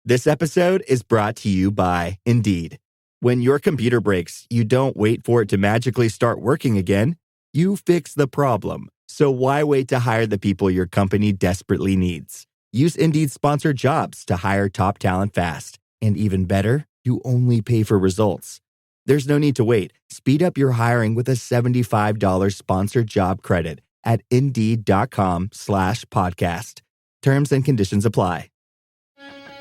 This episode is brought to you by Indeed. When your computer breaks, you don't wait for it to magically start working again. You fix the problem. So why wait to hire the people your company desperately needs? Use Indeed's sponsored jobs to hire top talent fast. And even better, you only pay for results. There's no need to wait. Speed up your hiring with a $75 sponsored job credit at Indeed.com/podcast. Terms and conditions apply.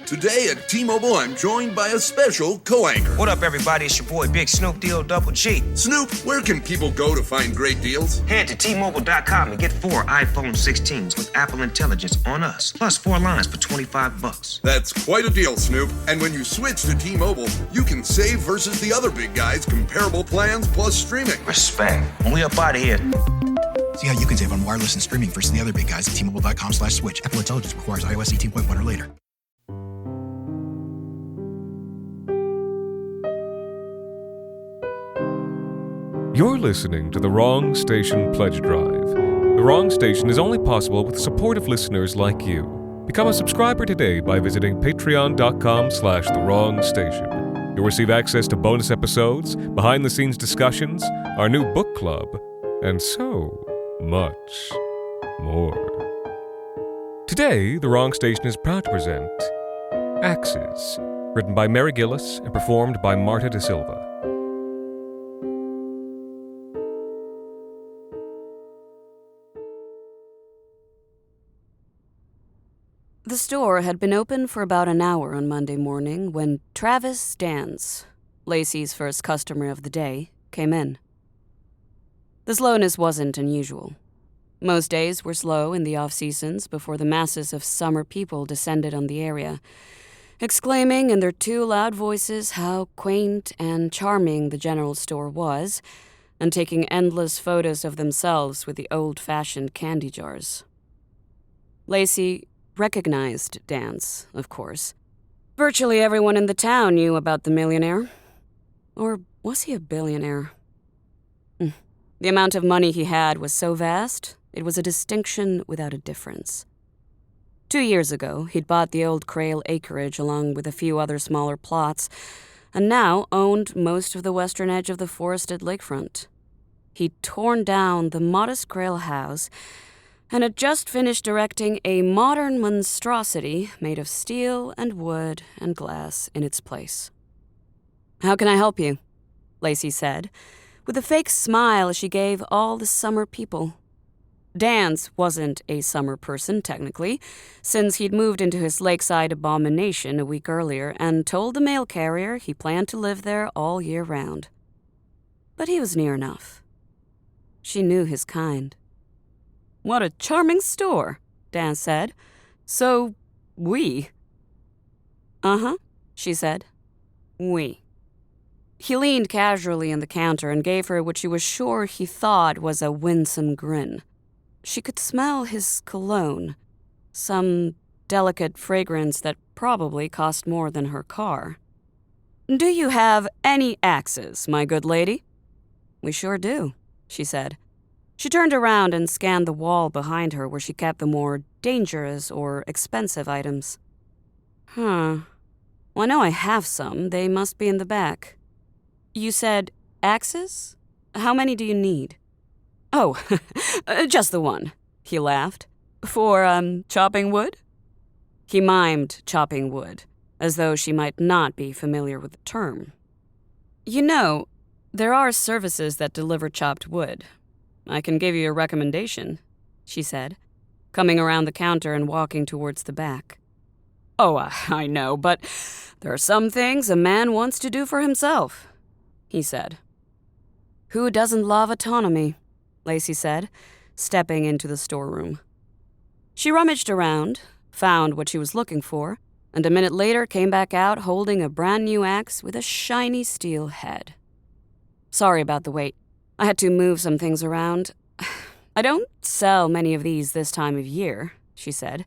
Today at T-Mobile, I'm joined by a special co-anchor. What up, everybody? It's your boy, Big Snoop Deal Double G. Snoop, where can people go to find great deals? Head to T-Mobile.com and get 4 iPhone 16s with Apple Intelligence on us, plus 4 lines for $25. That's quite a deal, Snoop. And when you switch to T-Mobile, you can save versus the other big guys' comparable plans plus streaming. Respect. We up out of here. See how you can save on wireless and streaming versus the other big guys at T-Mobile.com/switch. Apple Intelligence requires iOS 18.1 or later. You're listening to The Wrong Station Pledge Drive. The Wrong Station is only possible with the support of listeners like you. Become a subscriber today by visiting patreon.com/thewrongstation. You'll receive access to bonus episodes, behind-the-scenes discussions, our new book club, and so much more. Today, The Wrong Station is proud to present Axes, written by Mary Gillis and performed by Marta de Silva. The store had been open for about an hour on Monday morning when Travis Dans, Lacey's first customer of the day, came in. The slowness wasn't unusual. Most days were slow in the off-seasons before the masses of summer people descended on the area, exclaiming in their 2 loud voices how quaint and charming the general store was, and taking endless photos of themselves with the old-fashioned candy jars. Lacey recognized Dans, of course. Virtually everyone in the town knew about the millionaire. Or was he a billionaire? The amount of money he had was so vast, it was a distinction without a difference. 2 years ago, he'd bought the old Crail acreage along with a few other smaller plots, and now owned most of the western edge of the forested lakefront. He'd torn down the modest Crail house and had just finished erecting a modern monstrosity made of steel and wood and glass in its place. "How can I help you?" Lacey said, with a fake smile she gave all the summer people. Dans wasn't a summer person, technically, since he'd moved into his lakeside abomination a week earlier and told the mail carrier he planned to live there all year round. But he was near enough. She knew his kind. "What a charming store," Dan said. "So, we." "Uh-huh," she said. "We." He leaned casually on the counter and gave her what she was sure he thought was a winsome grin. She could smell his cologne, some delicate fragrance that probably cost more than her car. "Do you have any axes, my good lady?" "We sure do," she said. She turned around and scanned the wall behind her where she kept the more dangerous or expensive items. Well, I know I have some. They must be in the back." "You said axes? How many do you need?" "Oh, just the one," he laughed. "For, chopping wood?" He mimed chopping wood, as though she might not be familiar with the term. "You know, there are services that deliver chopped wood. I can give you a recommendation," she said, coming around the counter and walking towards the back. "Oh, I know, but there are some things a man wants to do for himself," he said. "Who doesn't love autonomy?" Lacey said, stepping into the storeroom. She rummaged around, found what she was looking for, and a minute later came back out holding a brand new axe with a shiny steel head. "Sorry about the wait. I had to move some things around. I don't sell many of these this time of year," she said,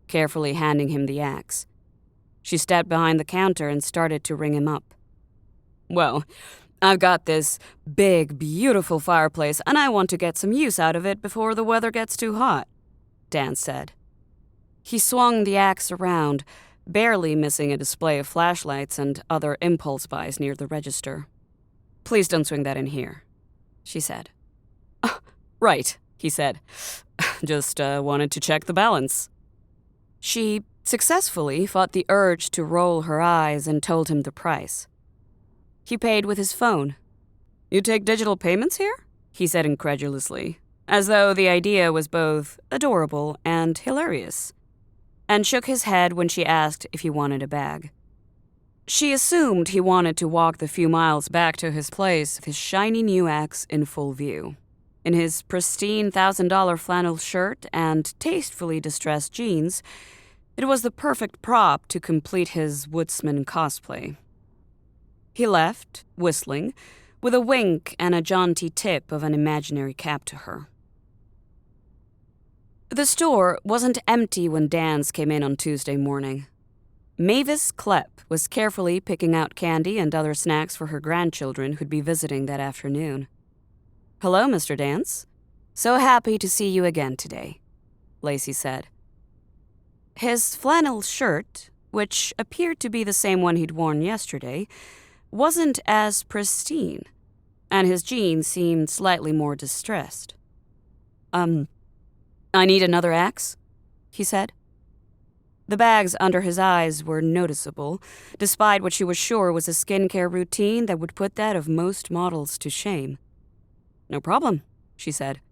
carefully handing him the axe. She stepped behind the counter and started to ring him up. "Well, I've got this big, beautiful fireplace, and I want to get some use out of it before the weather gets too hot," Dan said. He swung the axe around, barely missing a display of flashlights and other impulse buys near the register. "Please don't swing that in here," she said. "Right," he said. "Just wanted to check the balance." She successfully fought the urge to roll her eyes and told him the price. He paid with his phone. "You take digital payments here?" he said incredulously, as though the idea was both adorable and hilarious, and shook his head when she asked if he wanted a bag. She assumed he wanted to walk the few miles back to his place with his shiny new axe in full view. In his pristine $1,000 flannel shirt and tastefully distressed jeans, it was the perfect prop to complete his woodsman cosplay. He left, whistling, with a wink and a jaunty tip of an imaginary cap to her. The store wasn't empty when Dan's came in on Tuesday morning. Mavis Klepp was carefully picking out candy and other snacks for her grandchildren who'd be visiting that afternoon. "Hello, Mr. Dance. So happy to see you again today," Lacey said. His flannel shirt, which appeared to be the same one he'd worn yesterday, wasn't as pristine, and his jeans seemed slightly more distressed. "I need another axe," he said. The bags under his eyes were noticeable, despite what she was sure was a skincare routine that would put that of most models to shame. "No problem," she said.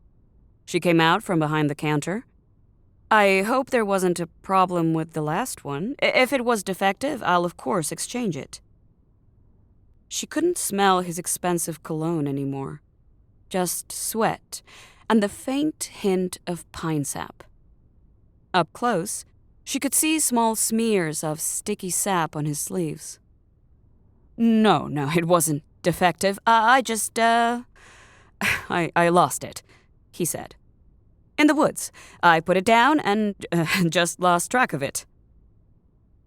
She came out from behind the counter. "I hope there wasn't a problem with the last one. If it was defective, I'll of course exchange it." She couldn't smell his expensive cologne anymore. Just sweat and the faint hint of pine sap. Up close, she could see small smears of sticky sap on his sleeves. No, it wasn't defective. I lost it," he said. "In the woods. I put it down and just lost track of it."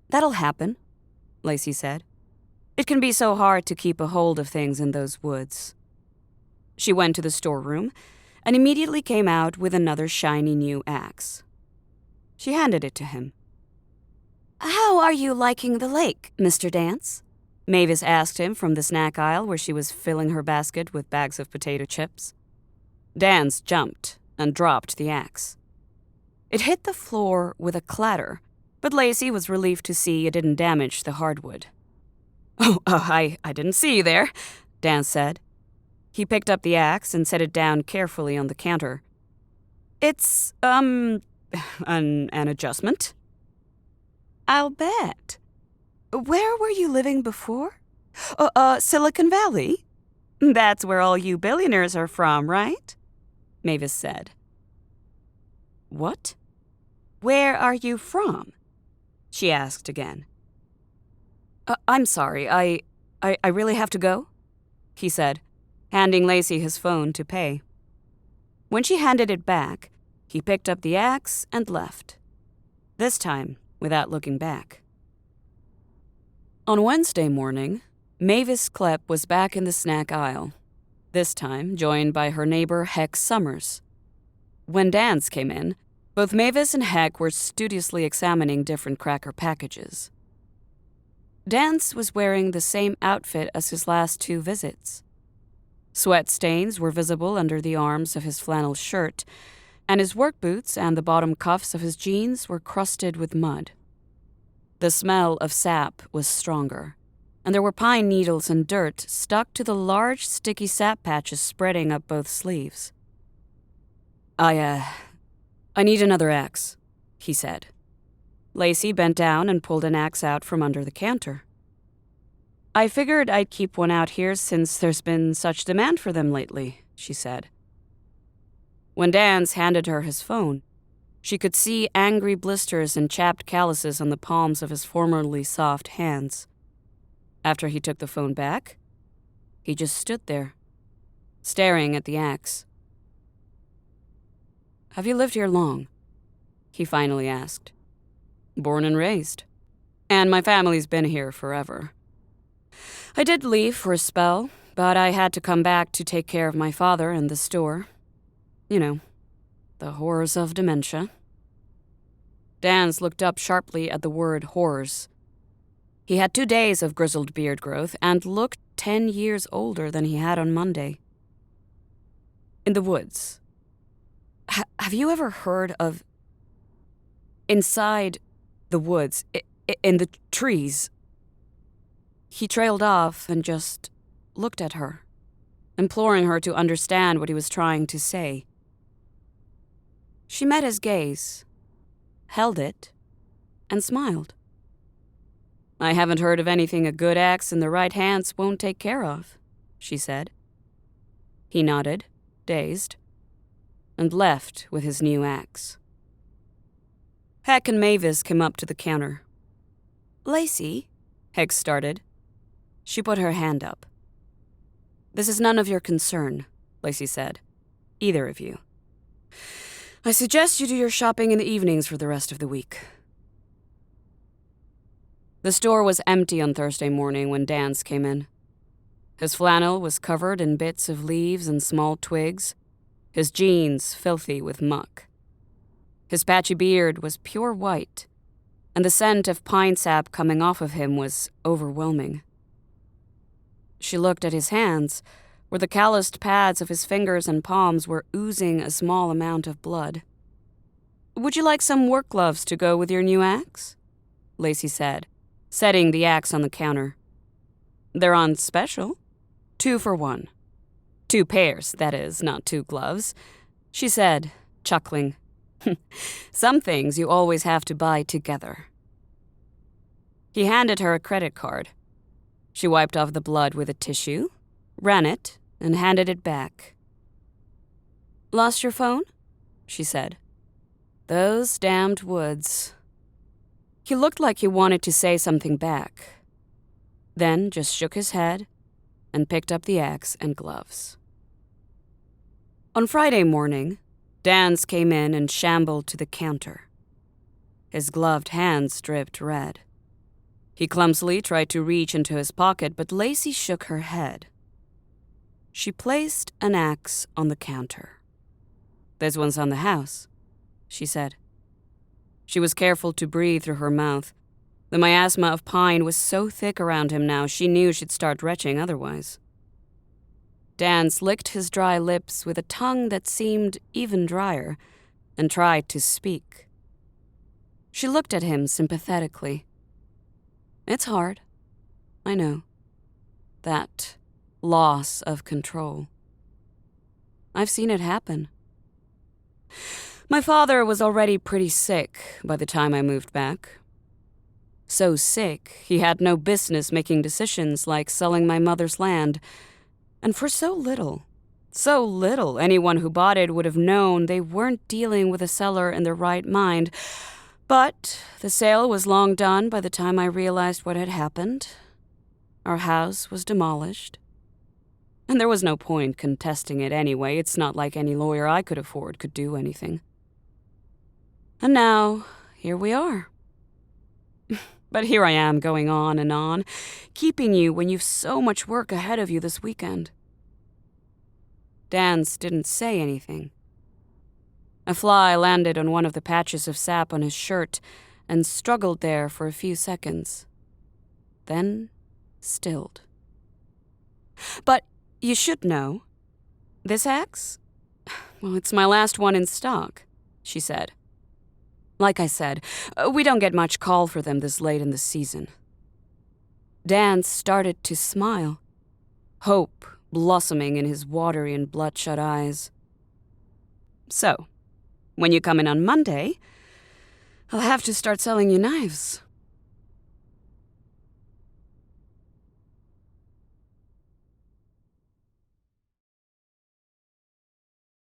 "That'll happen," Lacey said. "It can be so hard to keep a hold of things in those woods." She went to the storeroom and immediately came out with another shiny new axe. She handed it to him. "How are you liking the lake, Mr. Dance?" Mavis asked him from the snack aisle where she was filling her basket with bags of potato chips. Dance jumped and dropped the axe. It hit the floor with a clatter, but Lacey was relieved to see it didn't damage the hardwood. I didn't see you there," Dance said. He picked up the axe and set it down carefully on the counter. "It's, an adjustment." "I'll bet. Where were you living before?" Silicon Valley? That's where all you billionaires are from, right?" Mavis said. "What? Where are you from?" she asked again. I'm sorry, I really have to go," he said, handing Lacey his phone to pay. When she handed it back, he picked up the axe and left, this time without looking back. On Wednesday morning, Mavis Klepp was back in the snack aisle, this time joined by her neighbor Heck Summers. When Dance came in, both Mavis and Heck were studiously examining different cracker packages. Dance was wearing the same outfit as his last 2 visits. Sweat stains were visible under the arms of his flannel shirt, and his work boots and the bottom cuffs of his jeans were crusted with mud. The smell of sap was stronger, and there were pine needles and dirt stuck to the large, sticky sap patches spreading up both sleeves. I need another axe," he said. Lacey bent down and pulled an axe out from under the counter. "I figured I'd keep one out here since there's been such demand for them lately," she said. When Dance handed her his phone, she could see angry blisters and chapped calluses on the palms of his formerly soft hands. After he took the phone back, he just stood there, staring at the axe. "Have you lived here long?" he finally asked. "Born and raised. And my family's been here forever. I did leave for a spell, but I had to come back to take care of my father and the store. You know, the horrors of dementia." Dance looked up sharply at the word horse. He had 2 days of grizzled beard growth and looked 10 years older than he had on Monday. In the woods. Have you ever heard of... inside the woods, in the trees? He trailed off and just looked at her, imploring her to understand what he was trying to say. She met his gaze, held it, and smiled. "I haven't heard of anything a good axe in the right hands won't take care of," she said. He nodded, dazed, and left with his new axe. Heck and Mavis came up to the counter. "Lacey," Heck started. She put her hand up. "This is none of your concern," Lacey said. "Either of you. I suggest you do your shopping in the evenings for the rest of the week." The store was empty on Thursday morning when Dance came in. His flannel was covered in bits of leaves and small twigs, his jeans filthy with muck. His patchy beard was pure white, and the scent of pine sap coming off of him was overwhelming. She looked at his hands, where the calloused pads of his fingers and palms were oozing a small amount of blood. "Would you like some work gloves to go with your new axe?" Lacey said, setting the axe on the counter. "They're on special. 2 for 1. 2 pairs, that is, not 2 gloves," she said, chuckling. "Some things you always have to buy together." He handed her a credit card. She wiped off the blood with a tissue, ran it, and handed it back. "Lost your phone?" she said. "Those damned woods." He looked like he wanted to say something back, then just shook his head and picked up the axe and gloves. On Friday morning, Dance came in and shambled to the counter. His gloved hands dripped red. He clumsily tried to reach into his pocket, but Lacey shook her head. She placed an axe on the counter. "This one's on the house," she said. She was careful to breathe through her mouth. The miasma of pine was so thick around him now, she knew she'd start retching otherwise. Dance licked his dry lips with a tongue that seemed even drier and tried to speak. She looked at him sympathetically. "It's hard. I know. That loss of control. I've seen it happen. My father was already pretty sick by the time I moved back. So sick, he had no business making decisions like selling my mother's land. And for so little, anyone who bought it would have known they weren't dealing with a seller in their right mind. But the sale was long done by the time I realized what had happened. Our house was demolished. And there was no point contesting it anyway. It's not like any lawyer I could afford could do anything. And now, here we are. But here I am going on, keeping you when you've so much work ahead of you this weekend." Dance didn't say anything. A fly landed on one of the patches of sap on his shirt and struggled there for a few seconds. Then stilled. "But you should know. This axe? Well, it's my last one in stock," she said. "Like I said, we don't get much call for them this late in the season." Dance started to smile, hope blossoming in his watery and bloodshot eyes. "So, when you come in on Monday, I'll have to start selling you knives."